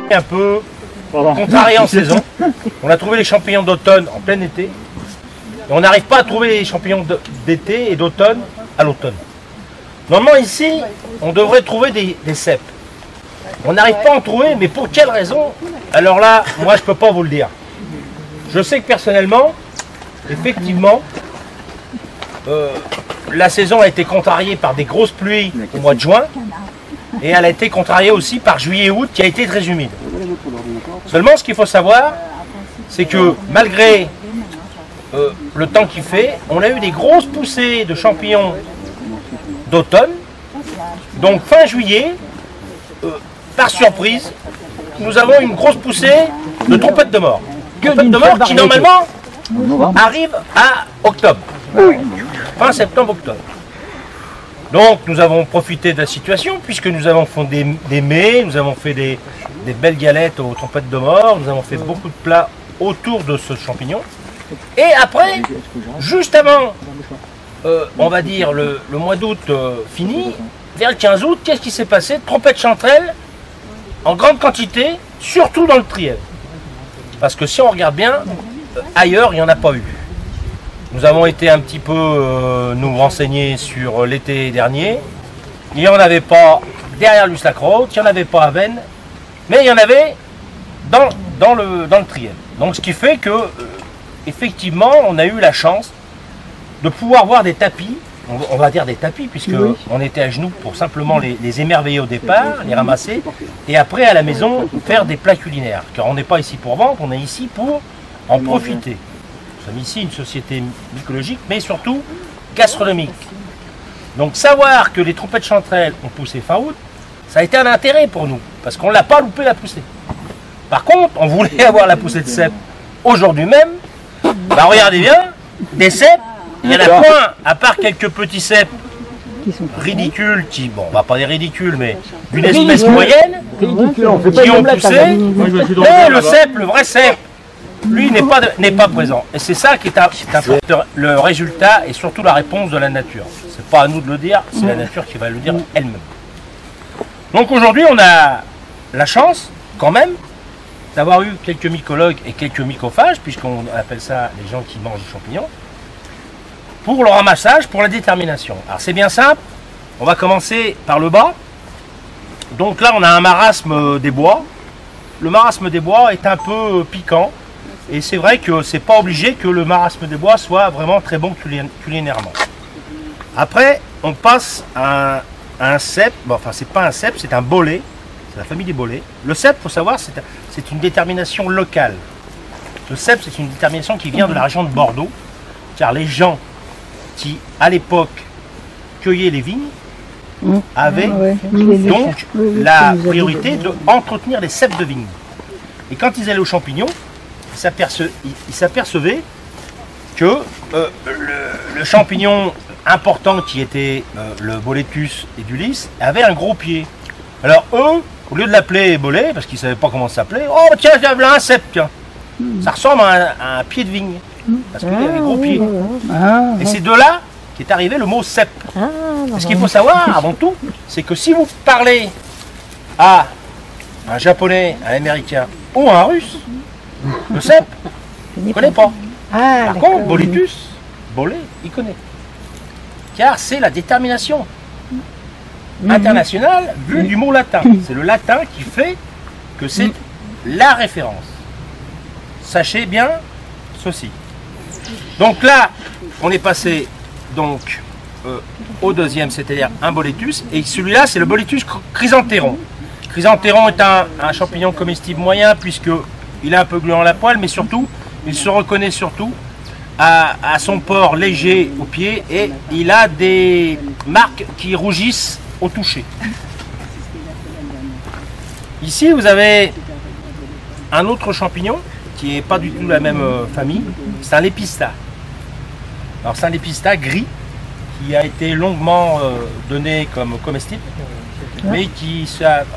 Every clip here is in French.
Un peu contrarié en saison. On a trouvé les champignons d'automne en plein été. Et on n'arrive pas à trouver les champignons d'été et d'automne à l'automne. Normalement ici, on devrait trouver des cèpes. On n'arrive pas à en trouver, mais pour quelle raison? Alors là, moi je ne peux pas vous le dire. Je sais que personnellement, effectivement, la saison a été contrariée par des grosses pluies au mois de juin. Et elle a été contrariée aussi par juillet et août qui a été très humide. Seulement ce qu'il faut savoir, c'est que malgré le temps qu'il fait, on a eu des grosses poussées de champignons d'automne. Donc fin juillet, par surprise, nous avons une grosse poussée de trompettes de mort. Trompettes de mort qui normalement arrive à octobre. Fin septembre-octobre. Donc nous avons profité de la situation puisque nous avons fait des mets, nous avons fait des belles galettes aux trompettes de mort, nous avons fait beaucoup de plats autour de ce champignon. Et après, juste avant, on va dire le mois d'août fini, vers le 15 août, qu'est-ce qui s'est passé? Trompettes chanterelles en grande quantité, surtout dans le Trièves. Parce que si on regarde bien, ailleurs il n'y en a pas eu. Nous avons été un petit peu nous renseigner sur l'été dernier. Il n'y en avait pas derrière Luce-la-Crotte, il n'y en avait pas à Vennes, mais il y en avait dans le Trièves. Donc ce qui fait que, effectivement, on a eu la chance de pouvoir voir des tapis, on va dire des tapis, puisque on était à genoux pour simplement les émerveiller au départ, les ramasser, et après à la maison faire des plats culinaires. Car on n'est pas ici pour vendre, on est ici pour en profiter. Nous sommes ici une société mycologique, mais surtout gastronomique. Donc savoir que les trompettes chanterelles ont poussé fin août, ça a été un intérêt pour nous, parce qu'on ne l'a pas loupé la poussée. Par contre, on voulait avoir la poussée de cèpes aujourd'hui même. Bah regardez bien, des cèpes, il n'y en a point, à part quelques petits cèpes ridicules, qui, bon, on va pas dire ridicules, mais d'une espèce moyenne, qui ont poussé. Mais le cèpe, le vrai cèpe, lui n'est pas présent. Et c'est ça qui est important. Le résultat et surtout la réponse de la nature. C'est pas à nous de le dire, c'est la nature qui va le dire elle-même. Donc aujourd'hui, on a la chance, quand même, d'avoir eu quelques mycologues et quelques mycophages, puisqu'on appelle ça les gens qui mangent des champignons, pour le ramassage, pour la détermination. Alors c'est bien simple, on va commencer par le bas. Donc là, on a un marasme des bois. Le marasme des bois est un peu piquant. Et c'est vrai que c'est pas obligé que le marasme des bois soit vraiment très bon culinairement. Après, on passe à un cèpe. Bon, enfin, c'est pas un cèpe, c'est un bolet. C'est la famille des bolets. Le cèpe, il faut savoir, c'est une détermination locale. Le cèpe, c'est une détermination qui vient de la région de Bordeaux. Car les gens qui, à l'époque, cueillaient les vignes avaient donc la priorité d'entretenir les cèpes de vigne. Et quand ils allaient aux champignons, ils s'apercevaient que le champignon important qui était le Boletus edulis avait un gros pied. Alors eux, au lieu de l'appeler bolet, parce qu'ils ne savaient pas comment ça s'appelait, oh tiens, j'ai un cèpe, tiens. Ça ressemble à un pied de vigne, parce qu'il avait des gros pieds. Et c'est de là qu'est arrivé le mot cèpe. Et ce qu'il faut savoir, avant tout, c'est que si vous parlez à un japonais, un américain ou un russe, le cèpe, il ne connaît pas. Par contre, Boletus, bolet, il connaît. Car c'est la détermination internationale vue du mot latin. C'est le latin qui fait que c'est la référence. Sachez bien ceci. Donc là, on est passé donc au deuxième, c'est-à-dire un Boletus. Et celui-là, c'est le Boletus chrysanthéron. Chrysanthéron est un champignon comestible moyen puisqu'il est un peu gluant à la poêle, mais surtout, il se reconnaît surtout à son port léger au pied et il a des marques qui rougissent au toucher. Ici, vous avez un autre champignon qui n'est pas du tout la même famille, c'est un lépistat. Alors c'est un lépistat gris qui a été longuement donné comme comestible, mais qui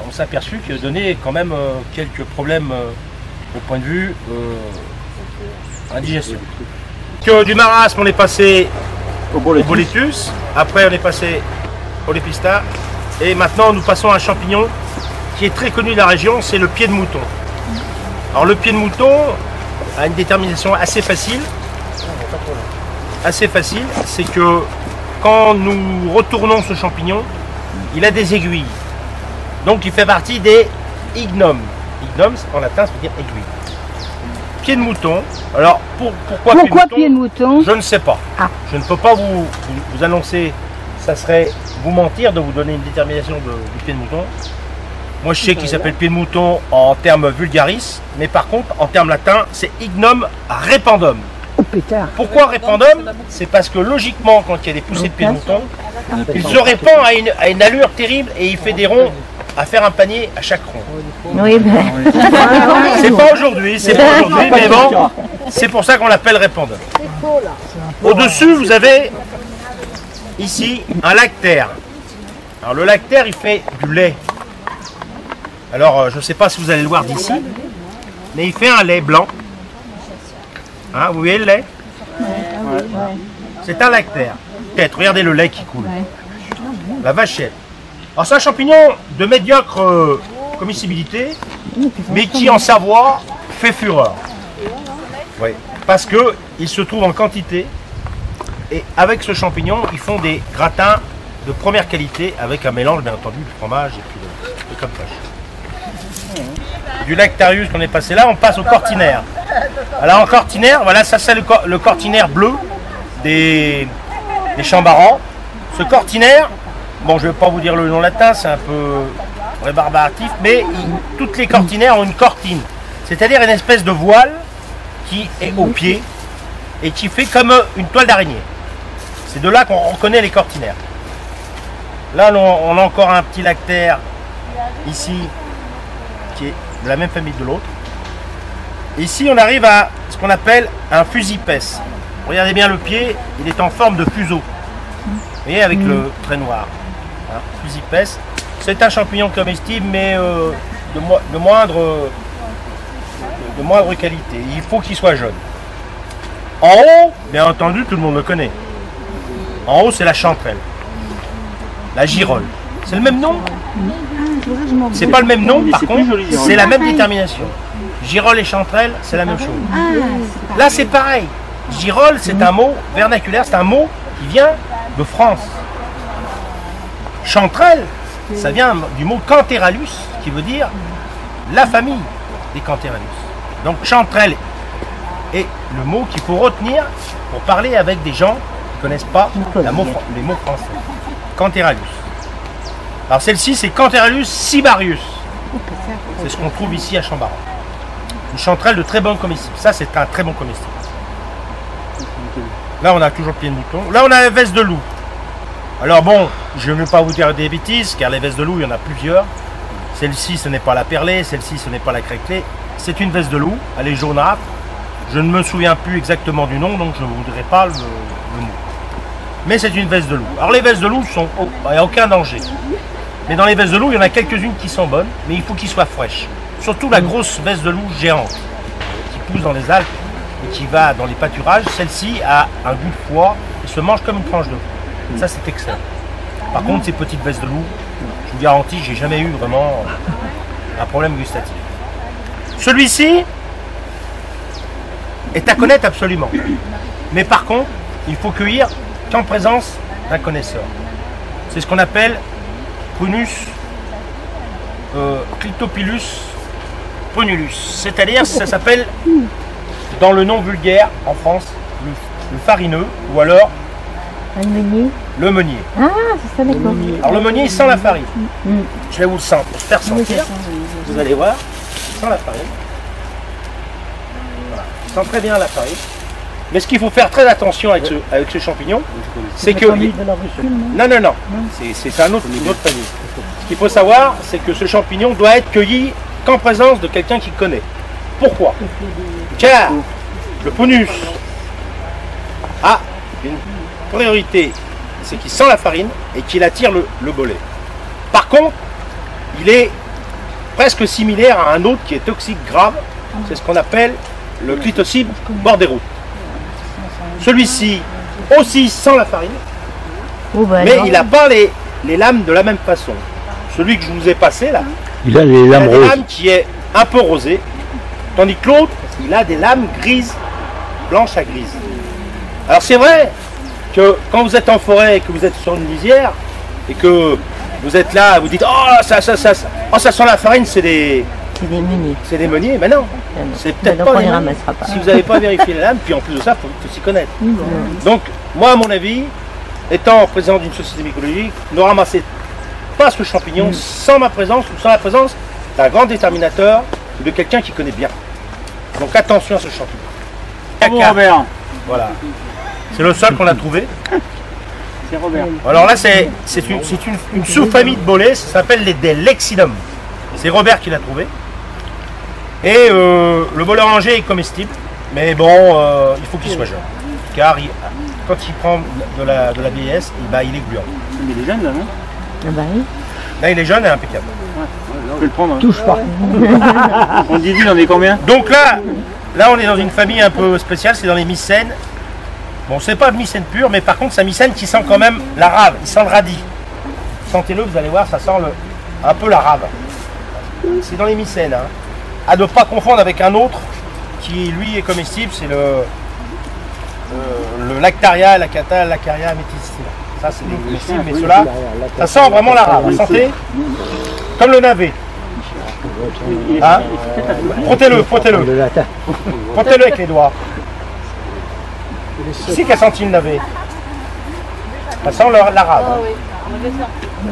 on s'est aperçu qu'il donnait quand même quelques problèmes au point de vue indigestion. Du marasme, on est passé au Boletus, après on est passé au lépistat, Et maintenant, nous passons à un champignon qui est très connu de la région, c'est le pied de mouton. Alors le pied de mouton a une détermination assez facile. C'est que quand nous retournons ce champignon, il a des aiguilles. Donc il fait partie des ignomes. Ignome, en latin, ça veut dire aiguille. Pied de mouton. Alors pourquoi pied de mouton? Je ne sais pas. Je ne peux pas vous annoncer, ça serait vous mentir de vous donner une détermination du pied de mouton. Moi je sais qu'il s'appelle pied de mouton en termes vulgaris, mais par contre en termes latins c'est ignome rependum. Pourquoi rependum? C'est parce que logiquement quand il y a des poussées de pied de mouton, il se répand à une allure terrible et il fait des ronds à faire un panier à chaque rond. Oui, ben... C'est pas aujourd'hui, mais bon, c'est pour ça qu'on l'appelle rependum. Au-dessus vous avez ici un lactaire. Alors le lactaire il fait du lait. Alors je ne sais pas si vous allez le voir d'ici, mais il fait un lait blanc. Hein, vous voyez le lait? C'est un lactaire. Peut-être, regardez le lait qui coule. La vachette. Alors c'est un champignon de médiocre comestibilité, mais qui en Savoie fait fureur. Oui, parce qu'il se trouve en quantité, et avec ce champignon, ils font des gratins de première qualité, avec un mélange bien entendu de fromage et puis de crème fraîche. Du lactarius qu'on est passé là, on passe au cortinaire. Alors en cortinaire, voilà, ça c'est le cortinaire bleu des chambarans. Ce cortinaire, bon je ne vais pas vous dire le nom latin, c'est un peu rébarbatif, mais toutes les cortinaires ont une cortine. C'est-à-dire une espèce de voile qui est au pied et qui fait comme une toile d'araignée. C'est de là qu'on reconnaît les cortinaires. Là on a encore un petit lactaire ici qui est de la même famille de l'autre. Ici on arrive à ce qu'on appelle un fusipès. Regardez bien le pied, il est en forme de fuseau. Vous voyez avec le trait noir. Hein, fusipès. C'est un champignon comestible mais de moindre qualité. Il faut qu'il soit jaune. En haut, bien entendu, tout le monde le connaît. En haut c'est la chanterelle. La girole. C'est le même nom? C'est pas le même nom, par contre, c'est la même détermination. Girole et chanterelle, c'est la même chose. Là, c'est pareil. Girole, c'est un mot vernaculaire, c'est un mot qui vient de France. Chanterelle, ça vient du mot Cantherellus, qui veut dire la famille des Cantherellus. Donc, chanterelle est le mot qu'il faut retenir pour parler avec des gens qui ne connaissent pas les mots français. Cantherellus. Alors celle-ci, c'est Cantherellus cibarius. C'est ce qu'on trouve ici à Chambaran. Une chanterelle de très bon comestible. Ça, c'est un très bon comestible. Là, on a toujours pied de mouton. Là, on a la veste de loup. Alors bon, je ne vais pas vous dire des bêtises, car les vestes de loup, il y en a plusieurs. Celle-ci, ce n'est pas la perlée. Celle-ci, ce n'est pas la craquelée. C'est une veste de loup. Elle est jaunâtre. Je ne me souviens plus exactement du nom, donc je ne vous dirai pas le mot. Mais c'est une veste de loup. Alors les vestes de loup, il n'y a aucun danger. Mais dans les vestes de loup, il y en a quelques-unes qui sont bonnes, mais il faut qu'ils soient fraîches. Surtout la grosse veste de loup géante, qui pousse dans les Alpes et qui va dans les pâturages. Celle-ci a un goût de foie et se mange comme une tranche de veau. Ça, c'est excellent. Par contre, ces petites vestes de loup, je vous garantis, j'ai jamais eu vraiment un problème gustatif. Celui-ci est à connaître absolument. Mais par contre, il faut cueillir qu'en présence d'un connaisseur. C'est ce qu'on appelle Prunus Clitopilus prunulus. C'est-à-dire, ça s'appelle, dans le nom vulgaire en France, le farineux ou alors le meunier. Ah, c'est ça, d'accord. Alors le meunier, il sent la farine. Je vais vous le faire sentir. Vous allez voir, il sent la farine. Voilà. Il sent très bien la farine. Mais ce qu'il faut faire très attention avec ce champignon, c'est que... Non. C'est une autre famille. Ce qu'il faut savoir, c'est que ce champignon doit être cueilli qu'en présence de quelqu'un qui connaît. Pourquoi? Car le Prunus a une priorité, c'est qu'il sent la farine et qu'il attire le bolet. Par contre, il est presque similaire à un autre qui est toxique grave, c'est ce qu'on appelle le Clitocybe bord des routes. Celui-ci aussi sent la farine, mais il n'a pas les lames de la même façon. celui que je vous ai passé là, Il a les il a lames des roses. lames qui est un peu rosées, tandis que l'autre, il a des lames grises, blanches à grises. Alors c'est vrai que quand vous êtes en forêt et que vous êtes sur une lisière, et que vous êtes là, vous dites « Oh, ça sent la farine, c'est des meuniers. » Mais non, c'est peut-être Donc pas on des les meuniers. ramassera pas. Si vous n'avez pas vérifié les lames, puis en plus de ça, il faut s'y connaître. Donc, moi, à mon avis, étant président d'une société mycologique, ne ramassez pas ce champignon sans ma présence ou sans la présence d'un grand déterminateur ou de quelqu'un qui connaît bien. Donc attention à ce champignon. Bravo Robert. Voilà. C'est le seul qu'on a trouvé. C'est Robert. Alors là, c'est une sous-famille de bolets, ça s'appelle des Lexinum. C'est Robert qui l'a trouvé. Et le bolet orangé est comestible, mais bon, il faut qu'il soit jeune. Car quand il prend de la vieillesse, il est gluant. Mais il est jeune là, non? Ah bah oui. Là, il est jeune et impeccable. On peut le prendre. Hein. Touche pas. On dit il en est combien? Donc là, on est dans une famille un peu spéciale, c'est dans les mycènes. Bon, c'est pas de mycène pur, mais par contre, c'est un mycène qui sent quand même la rave, il sent le radis. Sentez-le, vous allez voir, ça sent un peu la rave. C'est dans les mycènes. Hein. À ne pas confondre avec un autre qui, lui, est comestible, c'est le Lactaria, Lactaria métistina. Ça, c'est des comestibles, mais ceux-là, ça sent vraiment la rave. Sentez, comme le navet. Hein? Frottez-le. Frottez-le avec les doigts. Ici qu'a senti le navet. Ça sent la rave.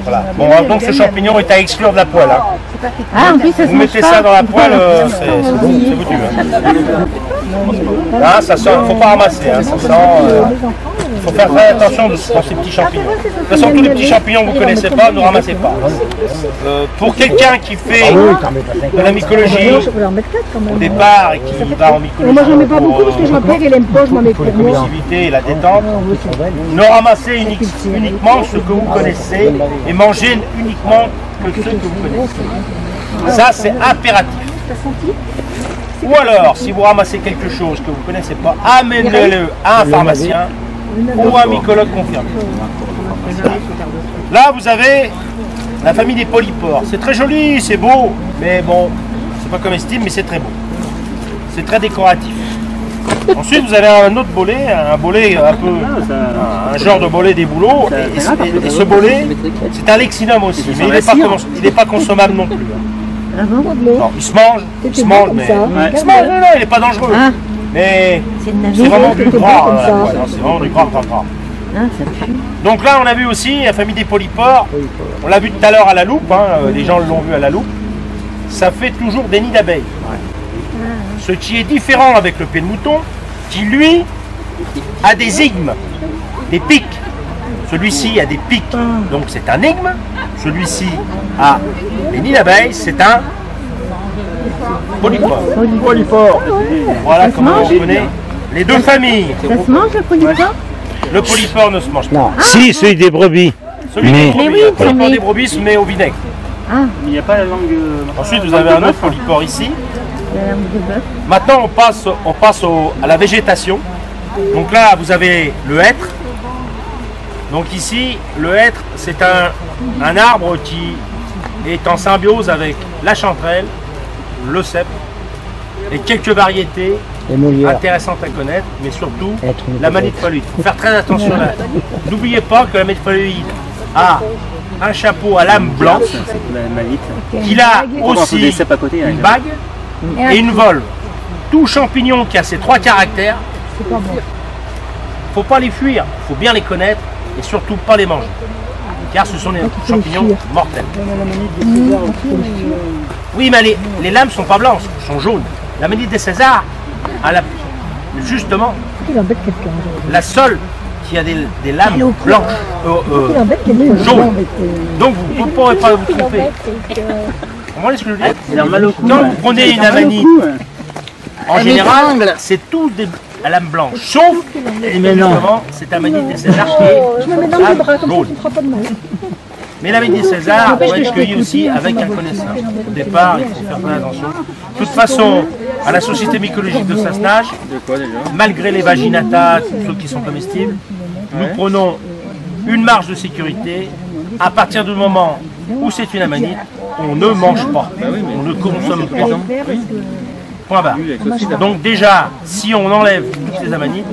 Voilà. Bon, donc ce champignon est à exclure de la poêle. Hein. Ah, en plus, ça se Vous mange mettez pas. ça dans la poêle, c'est foutu. Hein, ça sent, faut pas ramasser. Hein, ça sent. Il faut faire très attention dans ces petits champignons. De toute façon, tous les petits champignons que vous ne connaissez pas, ne ramassez pas. Pour quelqu'un qui fait de la mycologie au départ et qui va en mycologie Moi j'en mets pas beaucoup parce que je rappelle qu'elle aime pas, je m'en mets pour la moi. combativité et la détente, ne ramassez uniquement ce que vous connaissez et mangez uniquement que ceux que vous connaissez. Ça, c'est impératif. Ou alors, si vous ramassez quelque chose que vous ne connaissez pas, amenez-le à un pharmacien ou à un mycologue confirmé. Là, vous avez la famille des polypores. C'est très joli, c'est beau, mais bon, c'est pas comestible, mais c'est très beau. C'est très décoratif. Ensuite, vous avez un autre bolet, un bolet un peu, un genre de bolet des bouleaux. Et ce bolet, c'est un lexinum aussi, mais il n'est pas consommable non plus. Ah bon? Non, il se mange, mais il se mange, non, il n'est pas dangereux. Ah. Mais C'est de c'est navet. vraiment du gras, comme ça. ouais, non, c'est vraiment du gras. Ah, ça pue. Donc là, on a vu aussi la famille des polypores. On l'a vu tout à l'heure à la loupe, hein, les gens l'ont vu à la loupe. Ça fait toujours des nids d'abeilles. Ce qui est différent avec le pied de mouton, qui lui a des igmes, des pics. Celui-ci a des pics, donc c'est un igme. Celui-ci a des nids d'abeilles, c'est un polypore. Voilà comment on connaît les deux familles. Ça se mange le polypore? Le polypore ne se mange pas. Si, celui des brebis. Celui des brebis, oui, le polypore mais- des brebis se met au vinaigre. Ah, Il n'y a pas la langue. Ensuite, vous avez un autre polypore ici. la langue de bœuf. Maintenant, on passe à la végétation. Donc là, vous avez le hêtre. Donc ici, le hêtre, c'est un arbre qui est en symbiose avec la chanterelle, le cèpe et quelques variétés intéressantes à connaître, mais surtout la manite phalloïde. Il faut faire très attention là. N'oubliez pas que la manite phalloïde a un chapeau à lame blanche, La manite. qu'il a Dans aussi des cèpes à côté. une bague et une volve. Tout champignon qui a ces trois caractères, faut pas les fuir, faut bien les connaître et surtout pas les manger. Car ce sont des champignons mortels. Oui, mais les lames sont pas blanches, sont jaunes. La manite des Césars, justement, la seule qui a des lames blanches, jaunes. Donc vous ne pourrez pas vous tromper. Comment est-ce que je le dis? Il a mal au cou. Quand vous prenez une amanite, en général, c'est tous des à lame blanche, sauf, justement, cette amanite des Césars qui est jaune. Mais l'amanite des Césars doit être cueillie aussi avec un connaisseur. Au départ, il faut faire très attention. De toute façon, à la Société mycologique de Sassenage, De quoi déjà? malgré les vaginata, tous ceux qui sont comestibles, nous prenons une marge de sécurité. À partir du moment où c'est une amanite, on ne mange pas, on ne consomme pas. Point barre. Donc déjà, si on enlève toutes les amanites,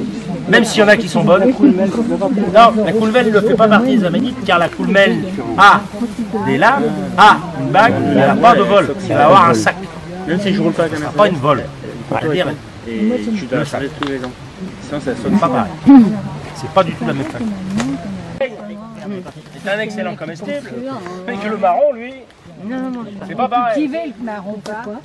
même s'il y en a qui sont bonnes, non, la coulmelle ne fait pas partie des amanites car la coulmelle a des lames, a une bague, elle n'a pas de vol, elle va avoir un sac. Même si je roule pas avec un Pas une vol. C'est-à-dire, et tu dois changer tous les ans. Sinon ça sonne pas pareil. C'est pas du tout la même famille. C'est un excellent comestible, mais que le marron, lui, c'est pas pareil. Cultiver le marron, pourquoi?